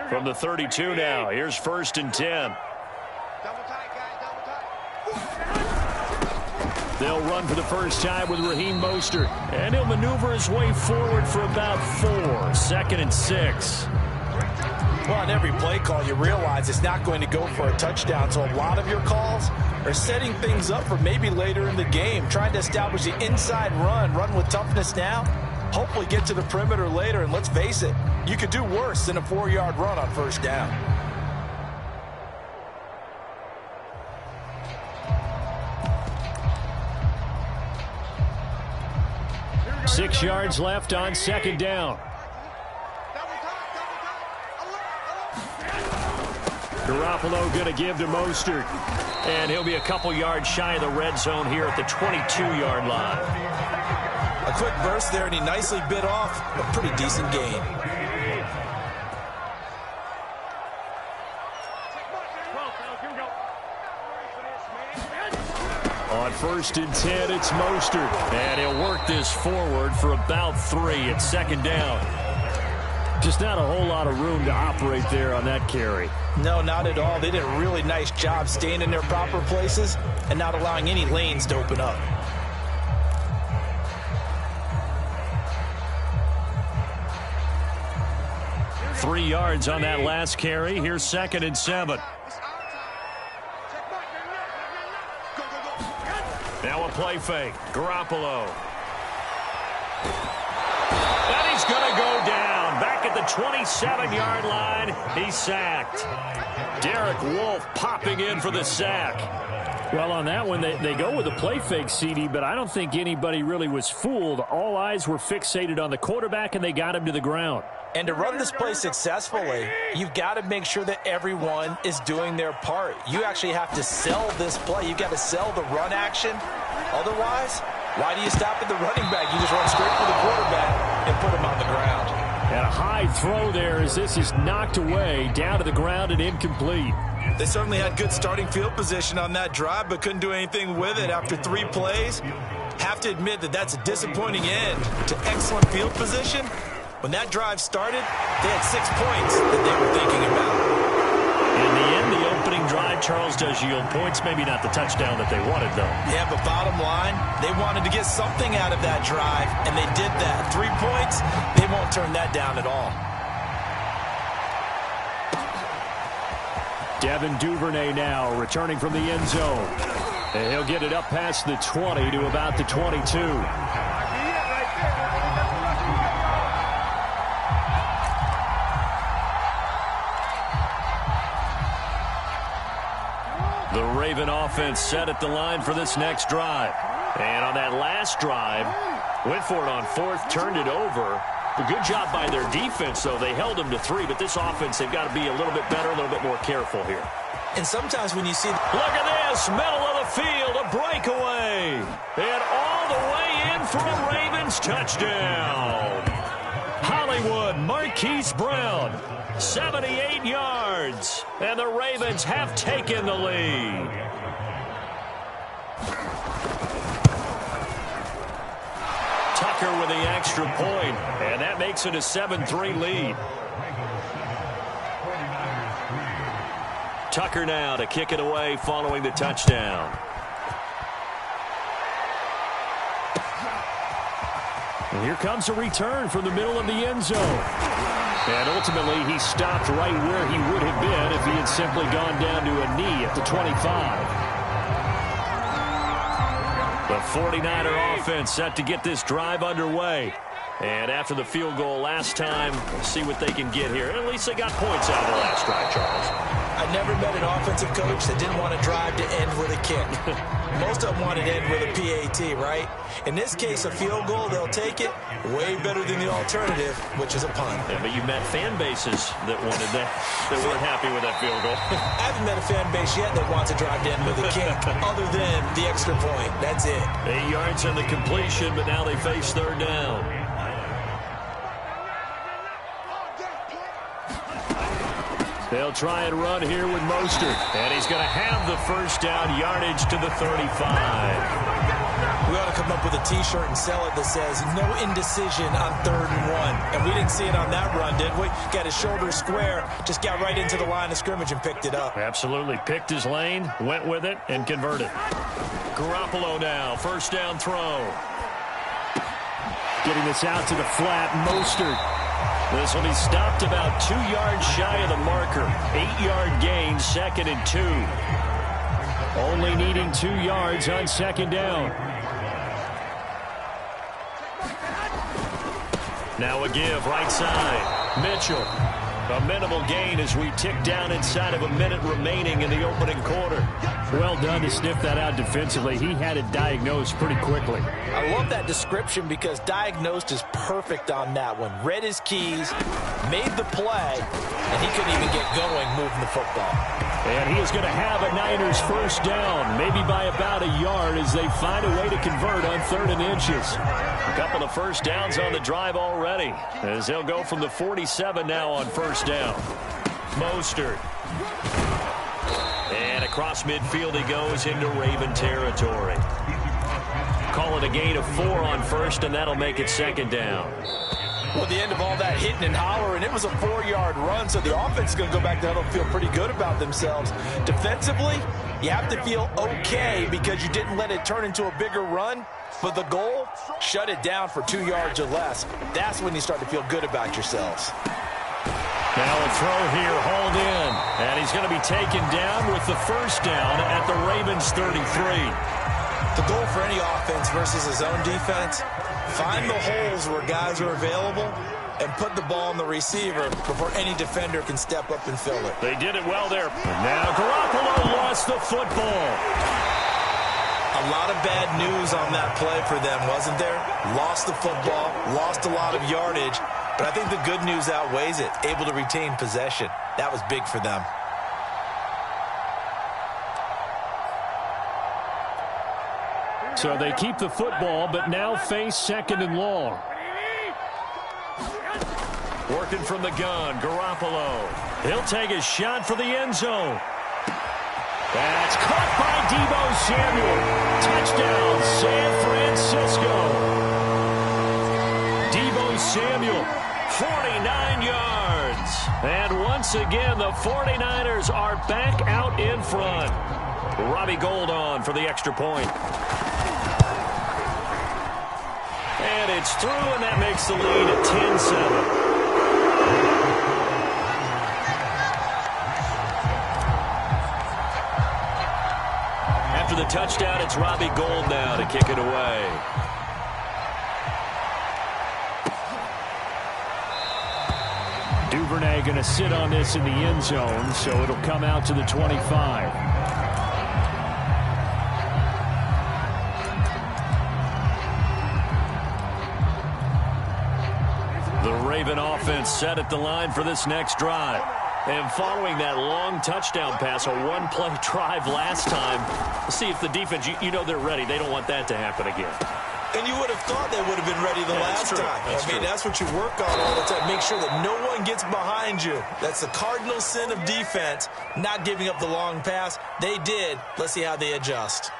From the 32 now, here's 1st and 10. They'll run for the first time with Raheem Mostert, and he'll maneuver his way forward for about 4. 2nd and 6. Well, on every play call, you realize it's not going to go for a touchdown, so a lot of your calls are setting things up for maybe later in the game, trying to establish the inside run with toughness now, hopefully get to the perimeter later, and let's face it, you could do worse than a 4-yard run on 1st down. Six yards left on 2nd down. Garoppolo going to give to Mostert. And he'll be a couple yards shy of the red zone here at the 22-yard line. A quick burst there, and he nicely bit off a pretty decent gain. On 1st and 10, it's Mostert. And he'll work this forward for about 3 at 2nd down. Just not a whole lot of room to operate there on that carry. No, not at all. They did a really nice job staying in their proper places and not allowing any lanes to open up. Three yards on that last carry. Here's 2nd and 7. Now a play fake. Garoppolo. And he's going to go down. Back at the 27-yard line. He's sacked. Derek Wolfe popping in for the sack. Well, on that one, they go with a play fake, CD, but I don't think anybody really was fooled. All eyes were fixated on the quarterback, and they got him to the ground. And to run this play successfully, you've got to make sure that everyone is doing their part. You actually have to sell this play. You've got to sell the run action. Otherwise, why do you stop at the running back? You just run straight for the quarterback and put him on the ground. And a high throw there as this is knocked away, down to the ground and incomplete. They certainly had good starting field position on that drive, but couldn't do anything with it after 3 plays. Have to admit that that's a disappointing end to excellent field position. When that drive started, they had 6 points that they were thinking about. In the end, the opening drive, Charles, does yield points. Maybe not the touchdown that they wanted, though. Yeah, but bottom line, they wanted to get something out of that drive, and they did that. 3 points, they won't turn that down at all. Devin Duvernay now returning from the end zone. And he'll get it up past the 20 to about the 22. The Raven offense set at the line for this next drive. And on that last drive, went for it on 4th, turned it over. A good job by their defense, though. They held them to 3, but this offense, they've got to be a little bit better, a little bit more careful here. And sometimes when you see... Look at this, middle of the field, a breakaway. And all the way in for a Ravens touchdown. Hollywood Marquise Brown, 78 yards. And the Ravens have taken the lead. Tucker with the extra point, and that makes it a 7-3 lead. Tucker now to kick it away following the touchdown. And here comes a return from the middle of the end zone. And ultimately, he stopped right where he would have been if he had simply gone down to a knee at the 25. The 49er offense set to get this drive underway. And after the field goal last time, we'll see what they can get here. At least they got points out of the last drive, Charles. I never met an offensive coach that didn't want to drive to end with a kick. Most of them want to end with a PAT, right? In this case, a field goal, they'll take it. Way better than the alternative, which is a punt. Yeah, but you met fan bases that wanted that weren't happy with that field goal. I haven't met a fan base yet that wants to drive to end with a kick, other than the extra point. That's it. 8 yards on the completion, but now they face 3rd down. They'll try and run here with Mostert. And he's going to have the first down, yardage to the 35. We ought to come up with a T-shirt and sell it that says, no indecision on 3rd and 1. And we didn't see it on that run, did we? Got his shoulder square, just got right into the line of scrimmage and picked it up. Absolutely. Picked his lane, went with it, and converted. Garoppolo now, first down throw. Getting this out to the flat, Mostert. This will be stopped about 2 yards shy of the marker. 8-yard gain, 2nd and 2. Only needing 2 yards on 2nd down. Now a give, right side. Mitchell. A minimal gain as we tick down inside of a minute remaining in the opening quarter. Well done to sniff that out defensively. He had it diagnosed pretty quickly. I love that description because diagnosed is perfect on that one. Read his keys, made the play, and he couldn't even get going moving the football. And he is going to have a Niners first down, maybe by about a yard as they find a way to convert on 3rd and inches. A couple of first downs on the drive already as they'll go from the 47 now on first down. Mostert. And across midfield he goes into Raven territory. Call it a gain of 4 on first, and that'll make it 2nd down. Well, the end of all that hitting and hollering, it was a 4-yard run, so the offense is going to go back there and feel pretty good about themselves. Defensively, you have to feel okay because you didn't let it turn into a bigger run, but the goal, shut it down for 2 yards or less. That's when you start to feel good about yourselves. Now a throw here, hauled in, and he's going to be taken down with the first down at the Ravens 33. The goal for any offense versus his own defense, find the holes where guys are available and put the ball on the receiver before any defender can step up and fill it. They did it well there. Now Garoppolo lost the football. A lot of bad news on that play for them, wasn't there? Lost the football, lost a lot of yardage, but I think the good news outweighs it. Able to retain possession. That was big for them. So they keep the football, but now face 2nd and long. Working from the gun, Garoppolo. He'll take a shot for the end zone. That's caught by Deebo Samuel. Touchdown, San Francisco. Deebo Samuel, 49 yards. And once again, the 49ers are back out in front. Robbie Gould on for the extra point. And it's through, and that makes the lead at 10-7. After the touchdown, it's Robbie Gould now to kick it away. Duvernay going to sit on this in the end zone, so it'll come out to the 25. The Raven offense set at the line for this next drive. And following that long touchdown pass, a one-play drive last time, see if the defense, you know they're ready. They don't want that to happen again. And you would have thought they would have been ready the last time. That's what you work on all the time. Make sure that no one gets behind you. That's the cardinal sin of defense, not giving up the long pass. They did. Let's see how they adjust.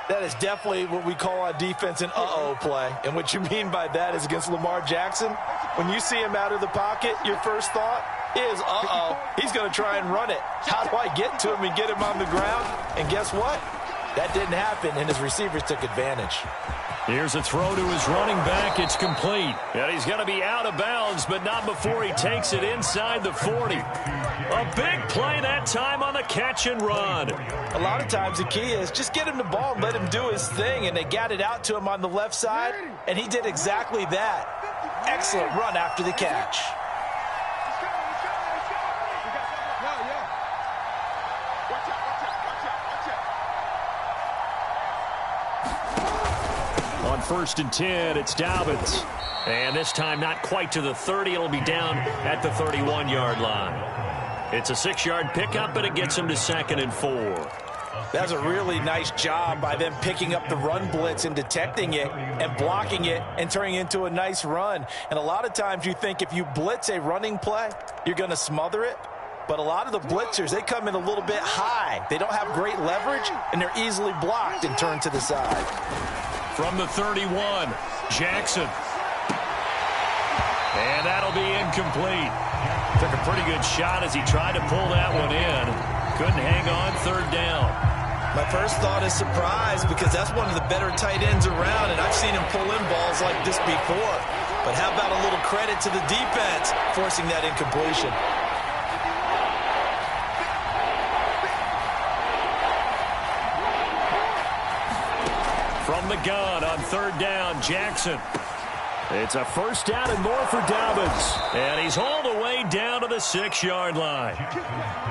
That is definitely what we call on defense an uh-oh play. And what you mean by that is against Lamar Jackson, when you see him out of the pocket, your first thought is, uh-oh, he's going to try and run it. How do I get to him and get him on the ground? And guess what? That didn't happen, and his receivers took advantage. Here's a throw to his running back. It's complete. And he's going to be out of bounds, but not before he takes it inside the 40. A big play that time on the catch and run. A lot of times the key is just get him the ball and let him do his thing, and they got it out to him on the left side, and he did exactly that. Excellent run after the catch. On 1st and 10, it's Dobbins. And this time not quite to the 30. It'll be down at the 31-yard line. It's a 6-yard pickup, but it gets him to 2nd and 4. That was a really nice job by them picking up the run blitz and detecting it and blocking it and turning it into a nice run. And a lot of times you think if you blitz a running play, you're going to smother it. But a lot of the blitzers, they come in a little bit high. They don't have great leverage, and they're easily blocked and turned to the side. From the 31, Jackson. And that'll be incomplete. Took a pretty good shot as he tried to pull that one in. Couldn't hang on, third down. My first thought is surprise, because that's one of the better tight ends around, and I've seen him pull in balls like this before. But how about a little credit to the defense forcing that incompletion? From the gun on third down, Jackson. It's a first down and more for Dobbins. And he's hauled away down to the 6-yard line.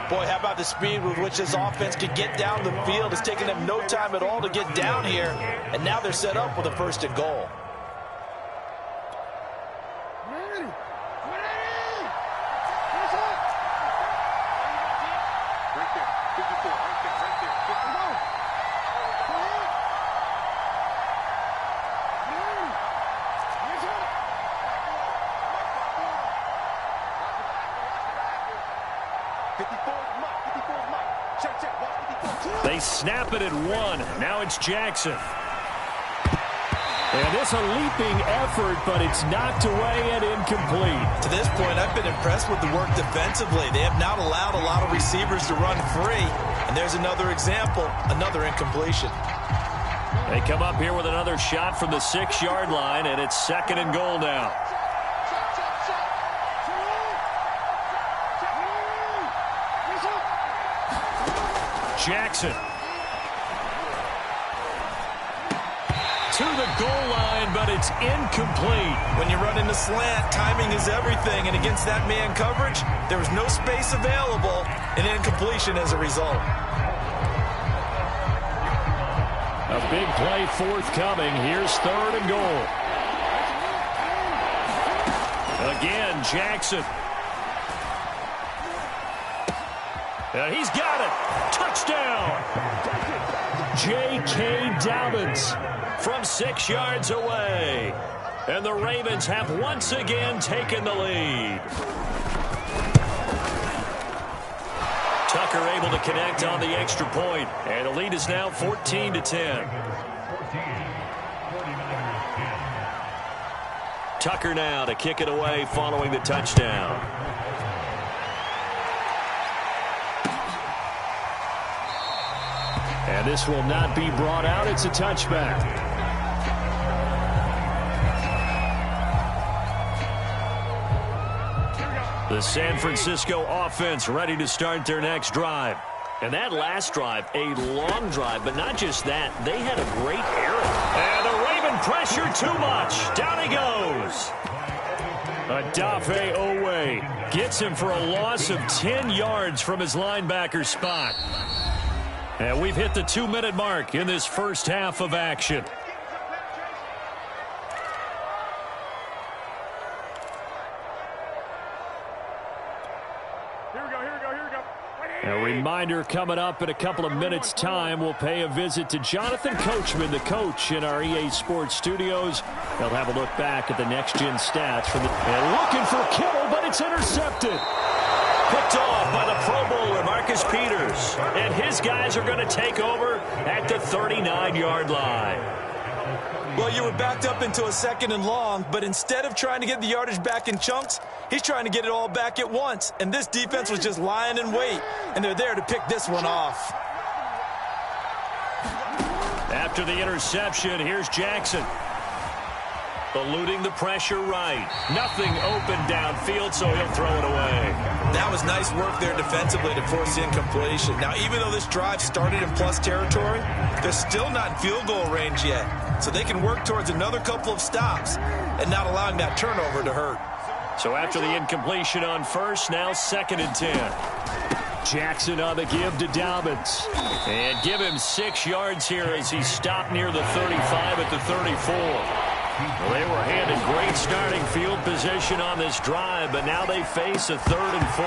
Boy, how about the speed with which this offense could get down the field? It's taken them no time at all to get down here. And now they're set up with a first and goal. They snap it at 1. Now it's Jackson. And this a leaping effort, but it's knocked away and incomplete. To this point, I've been impressed with the work defensively. They have not allowed a lot of receivers to run free. And there's another example, another incompletion. They come up here with another shot from the 6-yard line, and it's second and goal now. Jackson. To the goal line, but it's incomplete. When you run in the slant, timing is everything, and against that man coverage, there was no space available, and incompletion as a result. A big play forthcoming. Here's third and goal. Again, Jackson. And he's got it. Touchdown. gque81's from 6 yards away. And the Ravens have once again taken the lead. Tucker able to connect on the extra point. And the lead is now 14-10. Tucker now to kick it away following the touchdown. And this will not be brought out. It's a touchback. The San Francisco offense ready to start their next drive. And that last drive, a long drive, but not just that. They had a great error. And the Raven pressure too much. Down he goes. Adafe Owe gets him for a loss of 10 yards from his linebacker spot. And we've hit the 2-minute mark in this first half of action. A reminder coming up in a couple of minutes' time. We'll pay a visit to Jonathan Coachman, the coach in our EA Sports studios. They'll have a look back at the next-gen stats from the... And looking for Kittle, but it's intercepted. Picked off by the Pro Bowler, Marcus Peters. And his guys are going to take over at the 39-yard line. Well, you were backed up into a second and long, but instead of trying to get the yardage back in chunks, he's trying to get it all back at once. And this defense was just lying in wait, and they're there to pick this one off. After the interception, here's Jackson. Eluding the pressure right. Nothing open downfield, so he'll throw it away. That was nice work there defensively to force the incompletion. Now, even though this drive started in plus territory, they're still not in field goal range yet. So they can work towards another couple of stops and not allowing that turnover to hurt. So after the incompletion on first, now second and 10. Jackson on the give to Dobbins. And give him 6 yards here as he stopped near the 35 at the 34. Well, they were handed great starting field position on this drive, but now they face a 3rd and 4.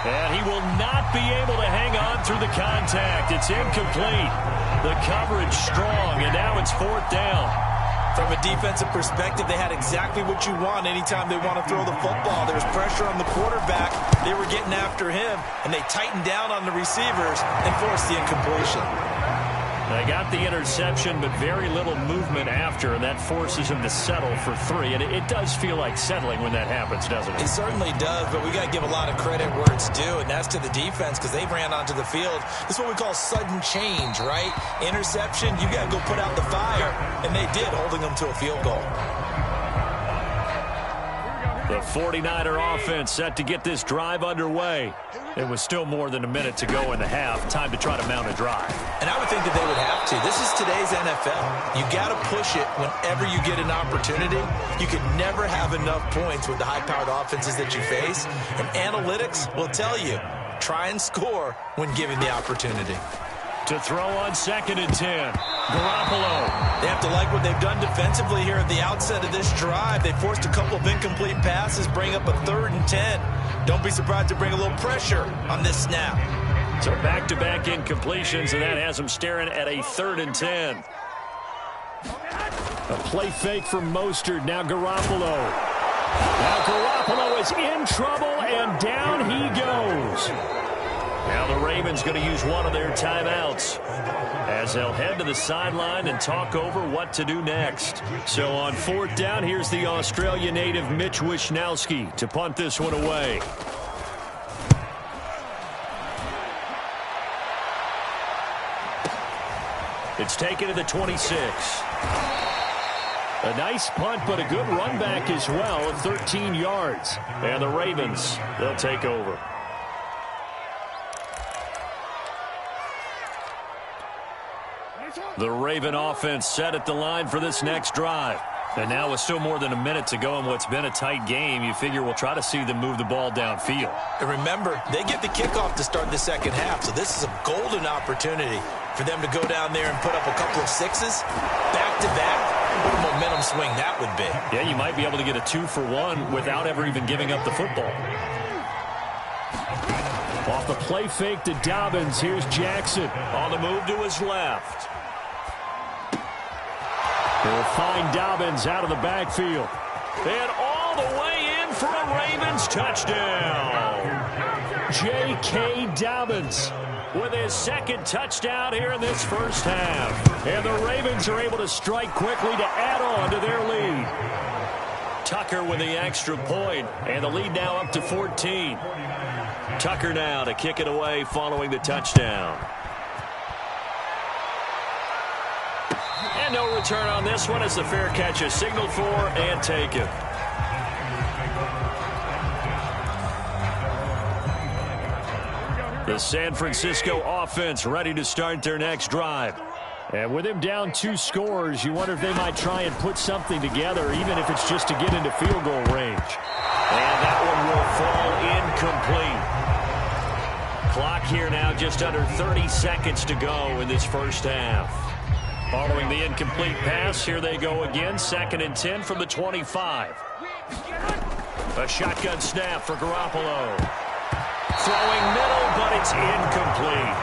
And he will not be able to hang on through the contact. It's incomplete. The coverage strong, and now it's 4th down. From a defensive perspective, they had exactly what you want anytime they want to throw the football. There was pressure on the quarterback. They were getting after him, and they tightened down on the receivers and forced the incompletion. They got the interception, but very little movement after, and that forces him to settle for 3. And it does feel like settling when that happens, doesn't it? It certainly does, but we got to give a lot of credit where it's due, and that's to the defense because they ran onto the field. This is what we call sudden change, right? Interception, you got to go put out the fire, and they did, holding them to a field goal. The 49er offense set to get this drive underway. It was still more than a minute to go in the half. Time to try to mount a drive. And I would think that they would have to. This is today's NFL. You got to push it whenever you get an opportunity. You can never have enough points with the high-powered offenses that you face. And analytics will tell you, try and score when given the opportunity. To throw on 2nd and 10. Garoppolo. They have to like what they've done defensively here at the outset of this drive. They forced a couple of incomplete passes, bring up a 3rd and 10. Don't be surprised to bring a little pressure on this snap. So back-to-back incompletions, and that has them staring at a 3rd and 10. A play fake from Mostert. Now Garoppolo. Now Garoppolo is in trouble, and down he goes. Now the Ravens going to use one of their timeouts as they'll head to the sideline and talk over what to do next. So on 4th down, here's the Australia native Mitch Wishnowsky to punt this one away. It's taken to the 26. A nice punt, but a good run back as well of 13 yards. And the Ravens, they'll take over. The Raven offense set at the line for this next drive. And now with still more than a minute to go in what's been a tight game, you figure we'll try to see them move the ball downfield. And remember, they get the kickoff to start the second half, so this is a golden opportunity for them to go down there and put up a couple of 6s back-to-back. What a momentum swing that would be. Yeah, you might be able to get a 2-for-1 without ever even giving up the football. Off the play fake to Dobbins, here's Jackson on the move to his left. He'll find Dobbins out of the backfield. And all the way in for a Ravens touchdown. J.K. Dobbins with his 2nd touchdown here in this first half. And the Ravens are able to strike quickly to add on to their lead. Tucker with the extra point, and the lead now up to 14. Tucker now to kick it away following the touchdown. And no return on this one as the fair catch is signaled for and taken. The San Francisco offense ready to start their next drive. And with him down 2 scores, you wonder if they might try and put something together, even if it's just to get into field goal range. And that one will fall incomplete. Clock here now just under 30 seconds to go in this first half. Following the incomplete pass, here they go again. 2nd and 10 from the 25. A shotgun snap for Garoppolo. Throwing middle, but it's incomplete.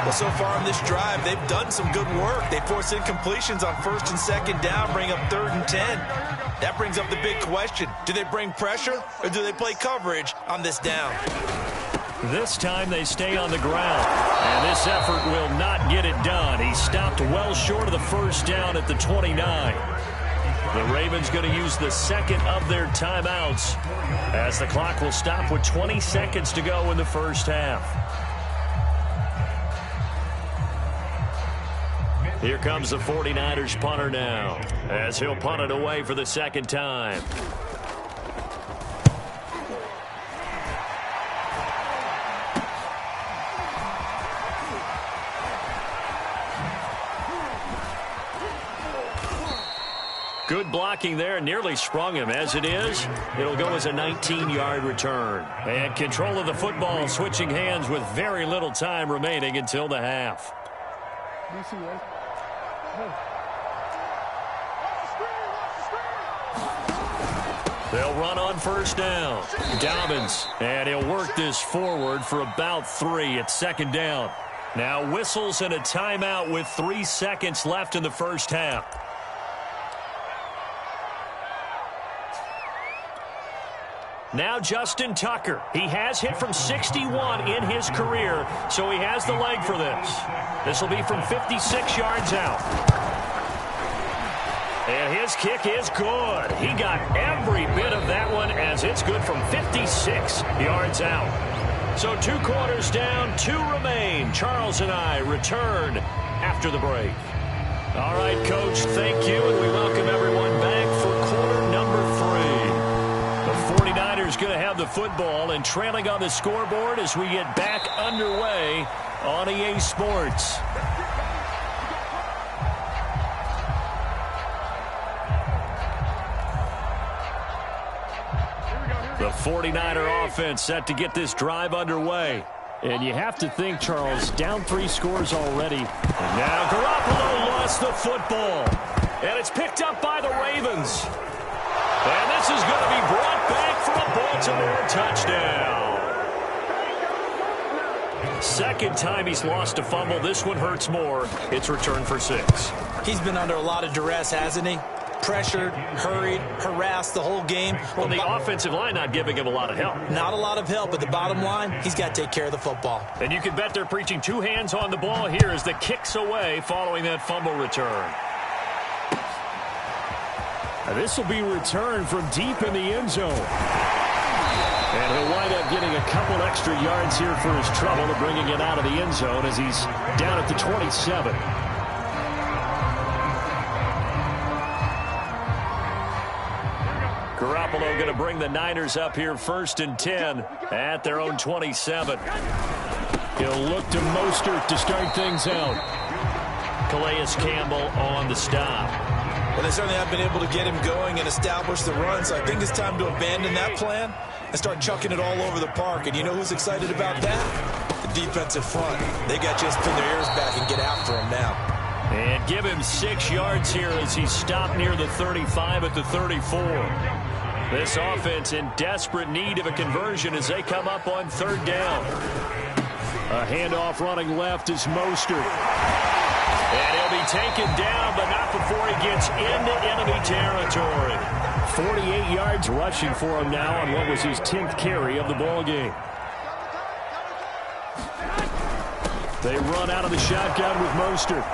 Well, so far in this drive, they've done some good work. They force incompletions on 1st and 2nd down, bring up 3rd and 10. That brings up the big question. Do they bring pressure, or do they play coverage on this down? This time they stay on the ground, and this effort will not get it done. He stopped well short of the first down at the 29. The Ravens going to use the 2nd of their timeouts as the clock will stop with 20 seconds to go in the first half. Here comes the 49ers punter now as he'll punt it away for the 2nd time. Good blocking there, nearly sprung him. As it is, it'll go as a 19-yard return. And control of the football, switching hands with very little time remaining until the half. They'll run on 1st down. Dobbins, and he'll work this forward for about 3 at 2nd down. Now whistles and a timeout with 3 seconds left in the first half. Now Justin Tucker. He has hit from 61 in his career, so he has the leg for this. This will be from 56 yards out. And his kick is good. He got every bit of that one as it's good from 56 yards out. So 2 quarters down, 2 remain. Charles and I return after the break. All right, Coach, thank you, and we welcome everyone back for quarter number 3. The 49ers going to have the football and trailing on the scoreboard as we get back underway on EA Sports. The 49er offense set to get this drive underway. And you have to think, Charles, down 3 scores already. And now Garoppolo lost the football. And it's picked up by the Ravens. And this is going to be brought back for a Baltimore touchdown. Second time he's lost a fumble. This one hurts more. It's returned for 6. He's been under a lot of duress, hasn't he? Pressured, hurried, harassed the whole game. Well, the offensive line not giving him a lot of help. Not a lot of help, but the bottom line, he's got to take care of the football. And you can bet they're preaching 2 hands on the ball here as the kick's away following that fumble return. Now this will be returned from deep in the end zone. And he'll wind up getting a couple extra yards here for his trouble of bringing it out of the end zone as he's down at the 27. Garoppolo going to bring the Niners up here 1st and 10 at their own 27. He'll look to Mostert to start things out. Calais Campbell on the stop. Well, they certainly have been able to get him going and establish the run, so I think it's time to abandon that plan and start chucking it all over the park. And you know who's excited about that? The defensive front. They got to just pin their ears back and get after him now. And give him 6 yards here as he stopped near the 35 at the 34. This offense in desperate need of a conversion as they come up on 3rd down. A handoff running left is Mostert. And he'll be taken down, but not before he gets into enemy territory. 48 yards rushing for him now on what was his 10th carry of the ball game. They run out of the shotgun with Mostert.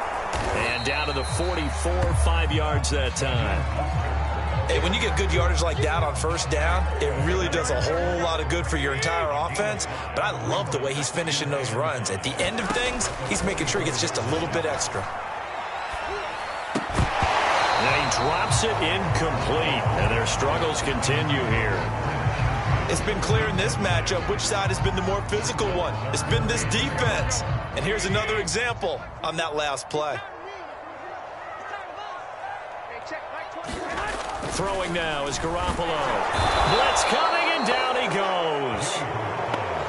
And down to the 44, 5 yards that time. Hey, when you get good yardage like that on 1st down, it really does a whole lot of good for your entire offense. But I love the way he's finishing those runs. At the end of things, he's making sure he gets just a little bit extra. And he drops it incomplete. And their struggles continue here. It's been clear in this matchup which side has been the more physical one. It's been this defense. And here's another example on that last play. Throwing now is Garoppolo. Blitz coming, and down he goes.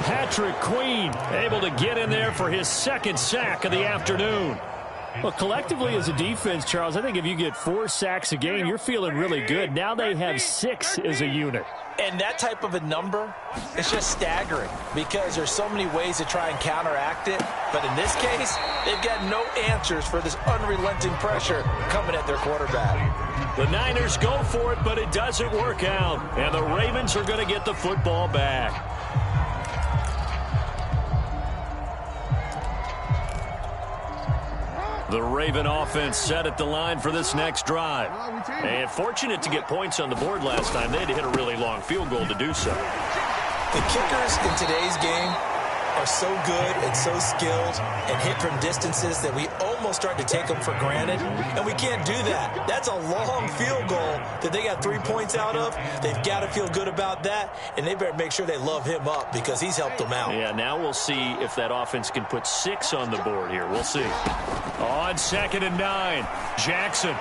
Patrick Queen able to get in there for his 2nd sack of the afternoon. Well, collectively as a defense, Charles, I think if you get 4 sacks a game, you're feeling really good. Now they have 6 as a unit. And that type of a number is just staggering because there's so many ways to try and counteract it. But in this case, they've got no answers for this unrelenting pressure coming at their quarterback. The Niners go for it, but it doesn't work out. And the Ravens are going to get the football back. The Raven offense set at the line for this next drive. And fortunate to get points on the board last time. They had to hit a really long field goal to do so. The kickers in today's game are so good and so skilled and hit from distances that we almost start to take them for granted. And we can't do that. That's a long field goal that they got 3 points out of. They've got to feel good about that. And they better make sure they love him up because he's helped them out. Yeah, now we'll see if that offense can put 6 on the board here. We'll see. On 2nd and 9, Jackson.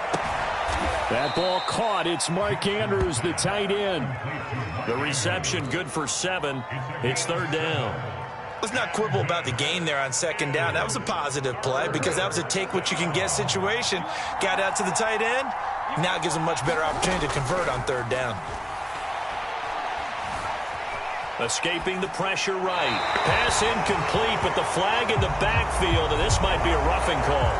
That ball caught. It's Mark Andrews, the tight end. The reception good for 7. It's 3rd down. Let's not quibble about the gain there on 2nd down. That was a positive play because that was a take-what-you-can-get situation. Got out to the tight end. Now gives them much better opportunity to convert on 3rd down. Escaping the pressure right. Pass incomplete, but the flag in the backfield, and this might be a roughing call.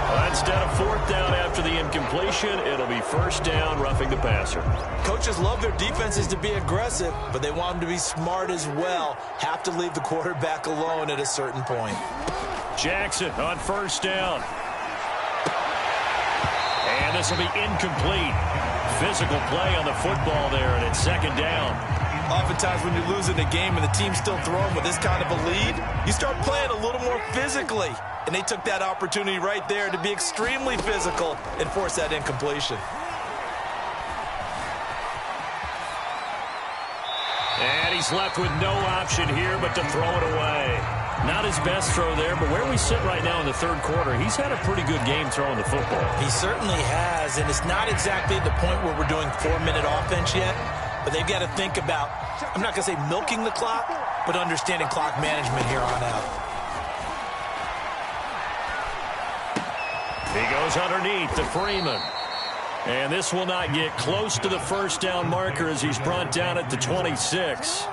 Well, instead of fourth down after the incompletion, it'll be first down, roughing the passer. Coaches love their defenses to be aggressive, but they want them to be smart as well. Have to leave the quarterback alone at a certain point. Jackson on first down. And this will be incomplete. Physical play on the football there, and it's second down. Oftentimes when you're losing a game and the team's still throwing with this kind of a lead, you start playing a little more physically. And they took that opportunity right there to be extremely physical and force that incompletion. And he's left with no option here but to throw it away. Not his best throw there, but where we sit right now in the third quarter, he's had a pretty good game throwing the football. He certainly has, and it's not exactly the point where we're doing 4-minute offense yet, but they've got to think about, I'm not going to say milking the clock, but understanding clock management here on out. He goes underneath to Freeman. And this will not get close to the first down marker as he's brought down at the 26.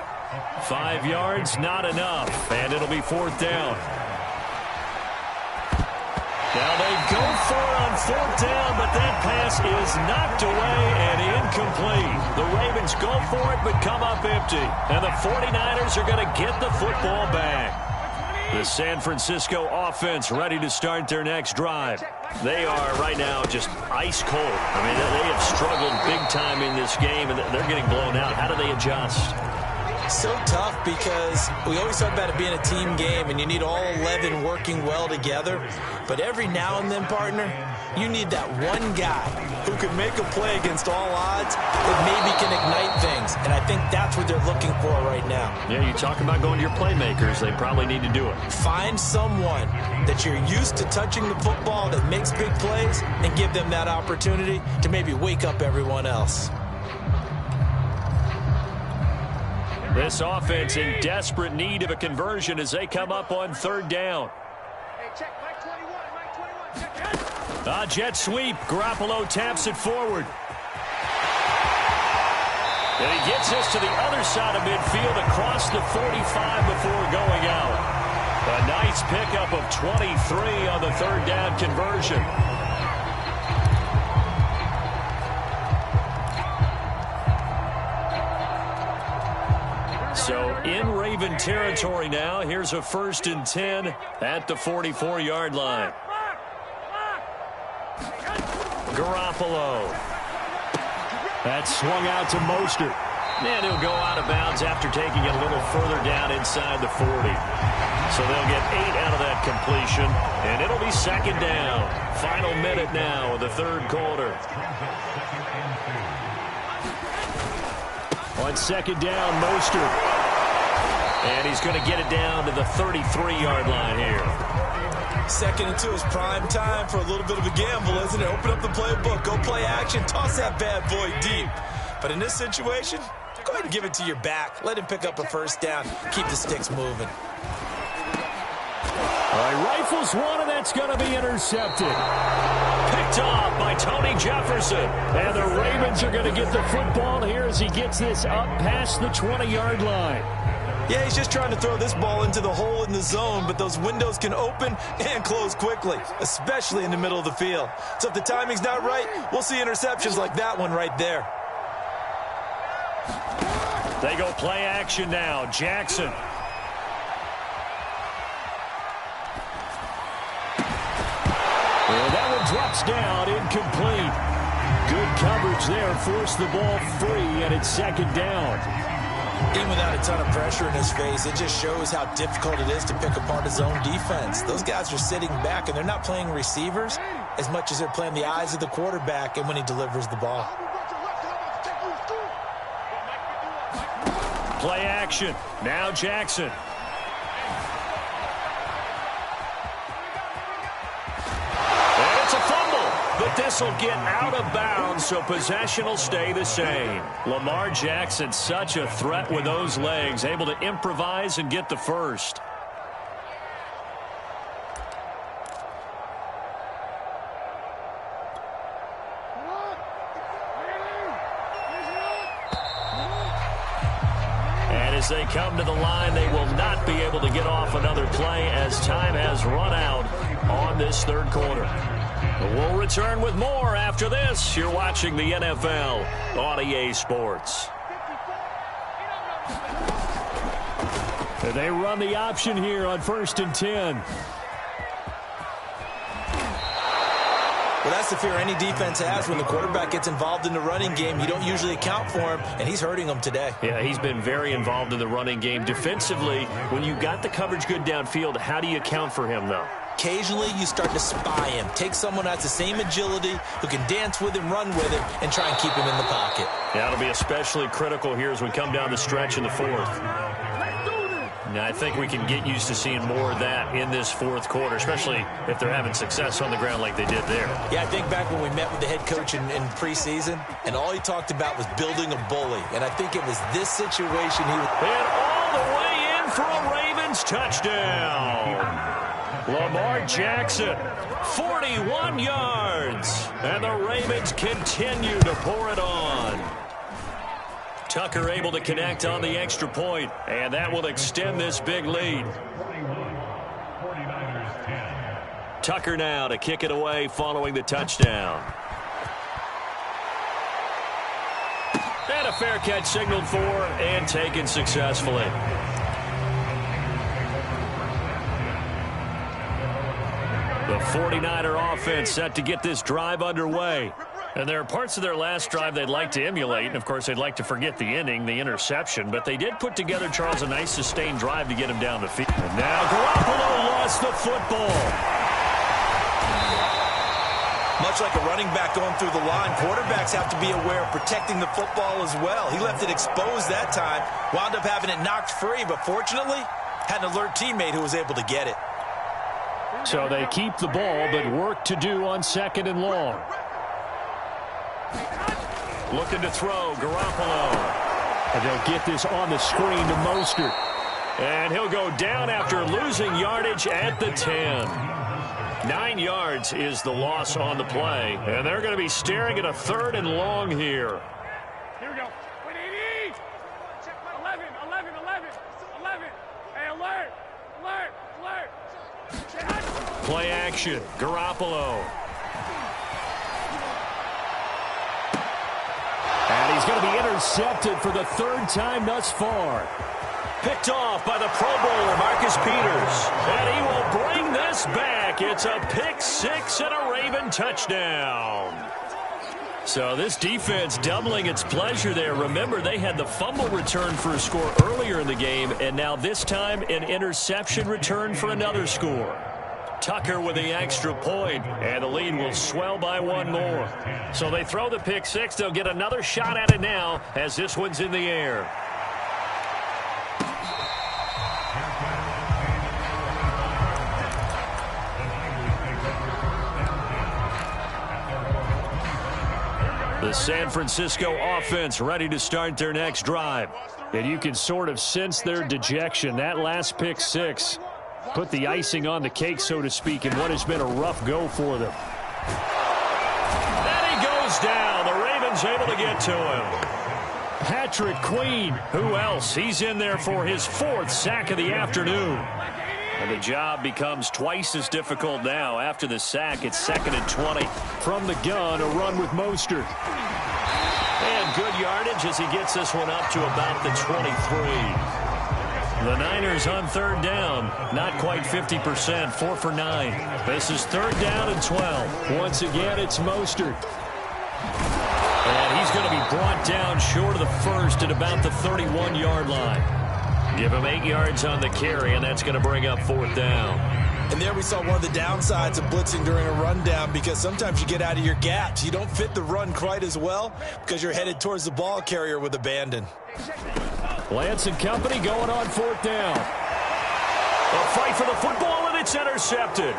5 yards, not enough, and it'll be fourth down. Now they go for it on fourth down, but that pass is knocked away and incomplete. The Ravens go for it, but come up empty. And the 49ers are going to get the football back. The San Francisco offense ready to start their next drive. They are right now just ice cold. I mean, they have struggled big time in this game, and they're getting blown out. How do they adjust? So tough because we always talk about it being a team game and you need all 11 working well together. But every now and then, partner, you need that one guy who can make a play against all odds that maybe can ignite things. And I think that's what they're looking for right now. Yeah, you talk about going to your playmakers. They probably need to do it. Find someone that you're used to touching the football that makes big plays and give them that opportunity to maybe wake up everyone else. This offense in desperate need of a conversion as they come up on third down. Jet sweep. Garoppolo taps it forward. And he gets this to the other side of midfield across the 45 before going out. A nice pickup of 23 on the third down conversion. So in Raven territory now. Here's a 1st and 10 at the 44-yard line. Garoppolo. That's swung out to Mostert. And he'll go out of bounds after taking it a little further down inside the 40. So they'll get 8 out of that completion. And it'll be second down. Final minute now of the third quarter. On second down, Mostert. And he's going to get it down to the 33-yard line here. 2nd and 2 is prime time for a little bit of a gamble, isn't it? Open up the playbook, go play action, toss that bad boy deep. But in this situation, go ahead and give it to your back. Let him pick up a first down. Keep the sticks moving. All right, rifles one, and that's going to be intercepted. Picked off by Tony Jefferson. And the Ravens are going to get the football here as he gets this up past the 20-yard line. Yeah, he's just trying to throw this ball into the hole in the zone, but those windows can open and close quickly, especially in the middle of the field. So if the timing's not right, we'll see interceptions like that one right there. They go play action now. Jackson. Well, that one drops down, incomplete. Good coverage there, forced the ball free, and it's second down. Even without a ton of pressure in his face, it just shows how difficult it is to pick apart his own defense. Those guys are sitting back, and they're not playing receivers as much as they're playing the eyes of the quarterback and when he delivers the ball. Play action. Now Jackson. But this will get out of bounds, so possession will stay the same. Lamar Jackson, such a threat with those legs, able to improvise and get the first. And as they come to the line, they will not be able to get off another play as time has run out on this third quarter. We'll return with more after this. You're watching the NFL on EA Sports. They run the option here on 1st and 10. Well, that's the fear any defense has when the quarterback gets involved in the running game. You don't usually account for him, and he's hurting them today. Yeah, he's been very involved in the running game. Defensively, when you got the coverage good downfield, how do you account for him, though? Occasionally, you start to spy him. Take someone that's the same agility, who can dance with him, run with him, and try and keep him in the pocket. Yeah, it'll be especially critical here as we come down the stretch in the fourth. Now, I think we can get used to seeing more of that in this fourth quarter, especially if they're having success on the ground like they did there. Yeah, I think back when we met with the head coach in preseason, and all he talked about was building a bully. And I think it was this situation he was... And all the way in for a Ravens touchdown. Lamar Jackson, 41 yards. And the Ravens continue to pour it on. Tucker able to connect on the extra point, and that will extend this big lead. Tucker now to kick it away following the touchdown. And a fair catch signaled for and taken successfully. The 49er offense set to get this drive underway. And there are parts of their last drive they'd like to emulate. And, of course, they'd like to forget the inning, the interception. But they did put together, Charles, a nice sustained drive to get him down the field. And now Garoppolo lost the football. Much like a running back going through the line, quarterbacks have to be aware of protecting the football as well. He left it exposed that time, wound up having it knocked free. But fortunately, had an alert teammate who was able to get it. So they keep the ball, but work to do on 2nd and long. Looking to throw, Garoppolo. And they'll get this on the screen to Mostert. And he'll go down after losing yardage at the 10. 9 yards is the loss on the play. And they're going to be staring at a 3rd and long here. Here we go. 11. Hey, alert. Play action, Garoppolo. And he's going to be intercepted for the 3rd time thus far. Picked off by the Pro Bowler, Marcus Peters. And he will bring this back. It's a pick 6 and a Raven touchdown. So this defense doubling its pleasure there. Remember, they had the fumble return for a score earlier in the game, and now this time an interception return for another score. Tucker with the extra point, and the lead will swell by 1 more. So they throw the pick 6. They'll get another shot at it now as this one's in the air. The San Francisco offense ready to start their next drive. And you can sort of sense their dejection. That last pick 6 put the icing on the cake, so to speak, in what has been a rough go for them. And he goes down. The Ravens able to get to him. Patrick Queen. Who else? He's in there for his 4th sack of the afternoon. And the job becomes twice as difficult now. After the sack, it's 2nd and 20. From the gun, a run with Mostert. And good yardage as he gets this one up to about the 23. The Niners on 3rd down. Not quite 50%. 4 for 9. This is 3rd down and 12. Once again, it's Mostert. And he's going to be brought down short of the 1st at about the 31-yard line. Give him 8 yards on the carry, and that's going to bring up 4th down. And there we saw one of the downsides of blitzing during a rundown, because sometimes you get out of your gaps. You don't fit the run quite as well because you're headed towards the ball carrier with abandon. Lance and company going on 4th down. A fight for the football, and it's intercepted.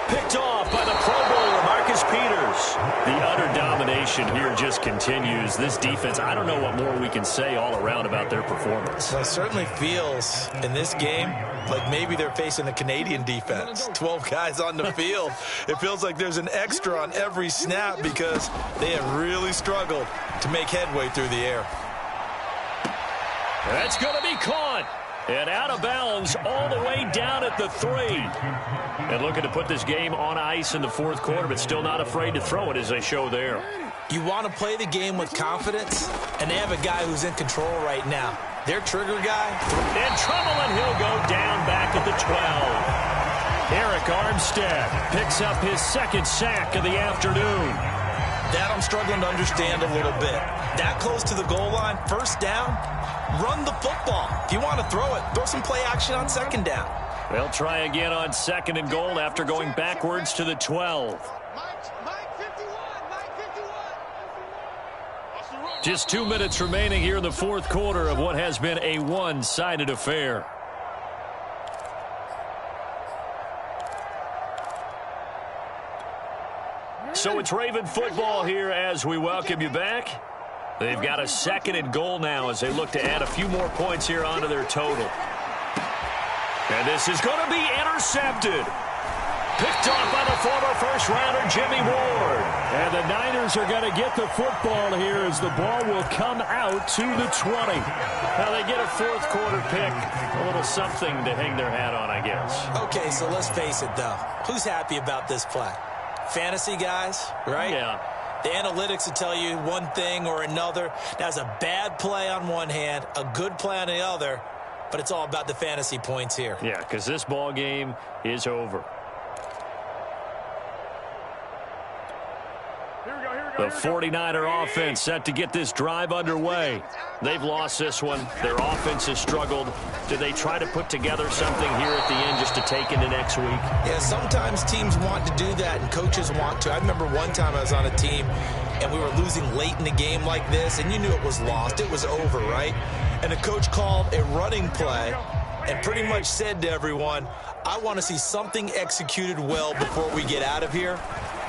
Picked off by the Pro Bowler, Marcus Peters. The utter domination here just continues. This defense, I don't know what more we can say all around about their performance. Well, it certainly feels in this game like maybe they're facing a Canadian defense. 12 guys on the field. It feels like there's an extra on every snap because they have really struggled to make headway through the air. That's going to be caught. And out of bounds all the way down at the 3. And looking to put this game on ice in the fourth quarter, but still not afraid to throw it as they show there. You want to play the game with confidence, and they have a guy who's in control right now. Their trigger guy. In trouble, and he'll go down back at the 12. Eric Armstead picks up his second sack of the afternoon. That I'm struggling to understand a little bit. That close to the goal line, first down, run the football. If you want to throw it, throw some play action on second down. They'll try again on second and goal after going backwards to the 12. Just 2 minutes remaining here in the fourth quarter of what has been a one-sided affair. So it's Raven football here as we welcome you back. They've got a second and goal now as they look to add a few more points here onto their total. And this is going to be intercepted. Picked off by the former first-rounder Jimmy Ward. And the Niners are going to get the football here as the ball will come out to the 20. Now they get a fourth quarter pick. A little something to hang their hat on, I guess. Okay, so let's face it, though. Who's happy about this play? Fantasy guys, right? Yeah. The analytics will tell you one thing or another. That's a bad play on one hand, a good play on the other, but it's all about the fantasy points here. Yeah, because this ball game is over. The 49er offense set to get this drive underway. They've lost this one. Their offense has struggled. Do they try to put together something here at the end just to take into next week? Yeah, sometimes teams want to do that and coaches want to. I remember one time I was on a team and we were losing late in the game like this, and you knew it was lost. It was over, right? And the coach called a running play and pretty much said to everyone, I want to see something executed well before we get out of here.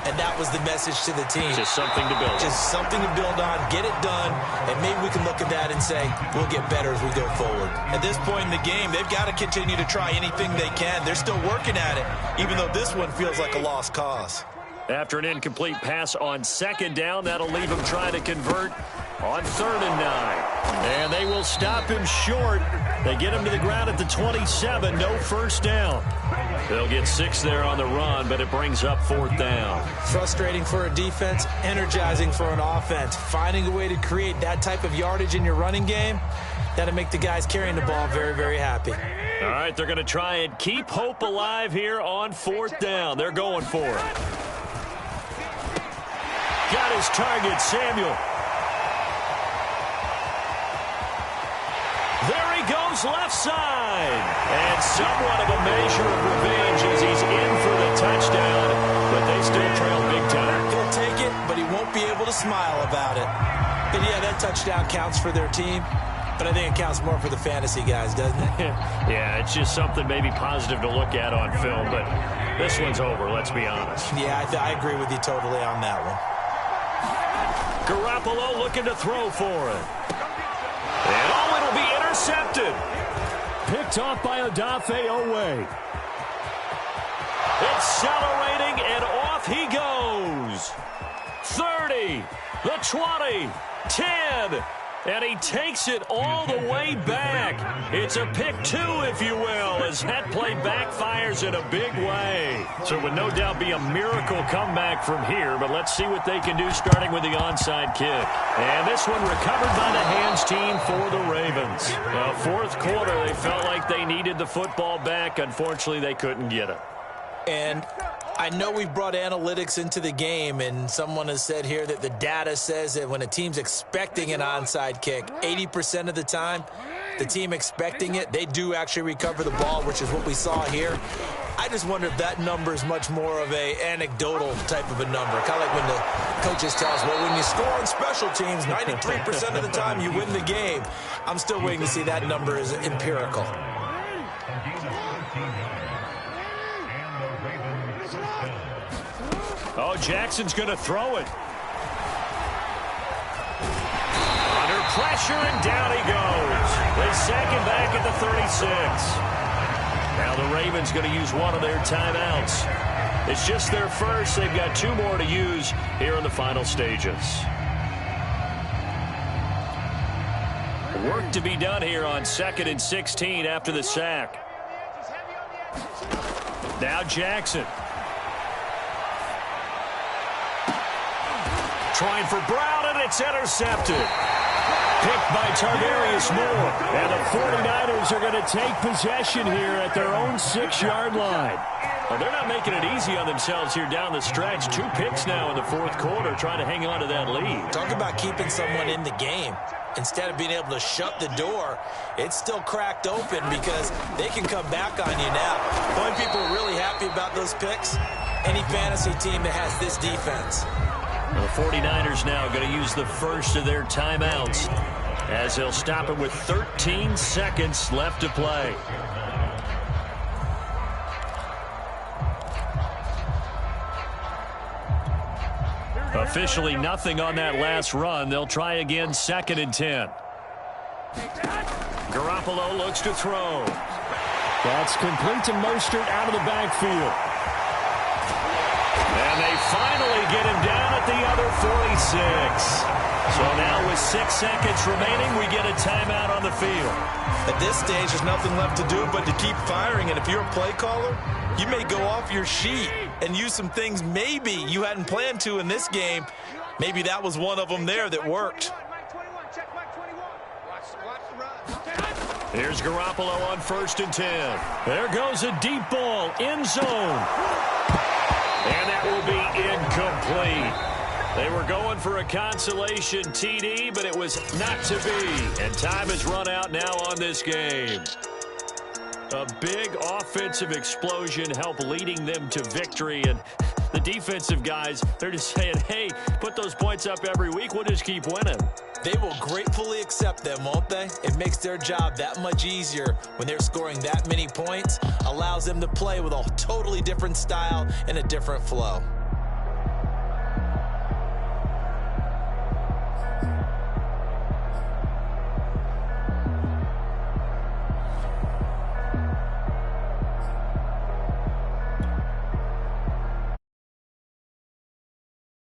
And that was the message to the team. Just something to build on. Just something to build on, get it done, and maybe we can look at that and say, we'll get better as we go forward. At this point in the game, they've got to continue to try anything they can. They're still working at it, even though this one feels like a lost cause. After an incomplete pass on second down, that'll leave him trying to convert on 3rd and 9. And they will stop him short. They get him to the ground at the 27. No first down. They'll get 6 there on the run, but it brings up 4th down. Frustrating for a defense, energizing for an offense. Finding a way to create that type of yardage in your running game, that'll make the guys carrying the ball very, very happy. All right, they're going to try and keep hope alive here on 4th down. They're going for it. Got his target, Samuel. There he goes left side. And somewhat of a measure of revenge as he's in for the touchdown, but they still trail big time. He'll take it, but he won't be able to smile about it. But yeah, that touchdown counts for their team, but I think it counts more for the fantasy guys, doesn't it? Yeah, it's just something maybe positive to look at on film, but this one's over, let's be honest. Yeah, I agree with you totally on that one. Garoppolo looking to throw for it. And it'll be intercepted. Picked off by Odafe Owe. Accelerating, and off he goes. 30, the 20, 10, and he takes it all the way back. It's a pick 2, if you will, as that play backfires in a big way. So it would no doubt be a miracle comeback from here, but let's see what they can do starting with the onside kick. And this one recovered by the hands team for the Ravens. Fourth quarter, they felt like they needed the football back. Unfortunately, they couldn't get it. And I know we've brought analytics into the game, and someone has said here that the data says that when a team's expecting an onside kick, 80% of the time, the team expecting it, they do actually recover the ball, which is what we saw here. I just wonder if that number is much more of a anecdotal type of a number. Kind of like when the coaches tell us, well, when you score on special teams, 93% of the time you win the game. I'm still waiting to see that number is empirical. Oh, Jackson's going to throw it. Under pressure, and down he goes. They sack him back at the 36. Now the Ravens going to use one of their timeouts. It's just their first. They've got 2 more to use here in the final stages. Work to be done here on 2nd and 16 after the sack. Now Jackson. Trying for Brown, and it's intercepted. Picked by Tarvarius Moore. And the 49ers are going to take possession here at their own 6-yard line. Well, they're not making it easy on themselves here down the stretch. 2 picks now in the 4th quarter, trying to hang on to that lead. Talk about keeping someone in the game. Instead of being able to shut the door, it's still cracked open because they can come back on you now. The only people are really happy about those picks, any fantasy team that has this defense. Well, the 49ers now going to use the first of their timeouts as they'll stop it with 13 seconds left to play. Officially nothing on that last run. They'll try again 2nd and 10. Garoppolo looks to throw. That's complete to Mostert out of the backfield. And they finally get him down at the other 46. So now with 6 seconds remaining, we get a timeout on the field. At this stage, there's nothing left to do but to keep firing. And if you're a play caller, you may go off your sheet and use some things maybe you hadn't planned to in this game. Maybe that was one of them there that worked. Here's Garoppolo on 1st and 10. There goes a deep ball, end zone. And that will be incomplete. They were going for a consolation TD, but it was not to be. And time has run out now on this game. A big offensive explosion helped leading them to victory. And the defensive guys, they're just saying, hey, put those points up every week. We'll just keep winning. They will gratefully accept them, won't they? It makes their job that much easier when they're scoring that many points. Allows them to play with a totally different style and a different flow.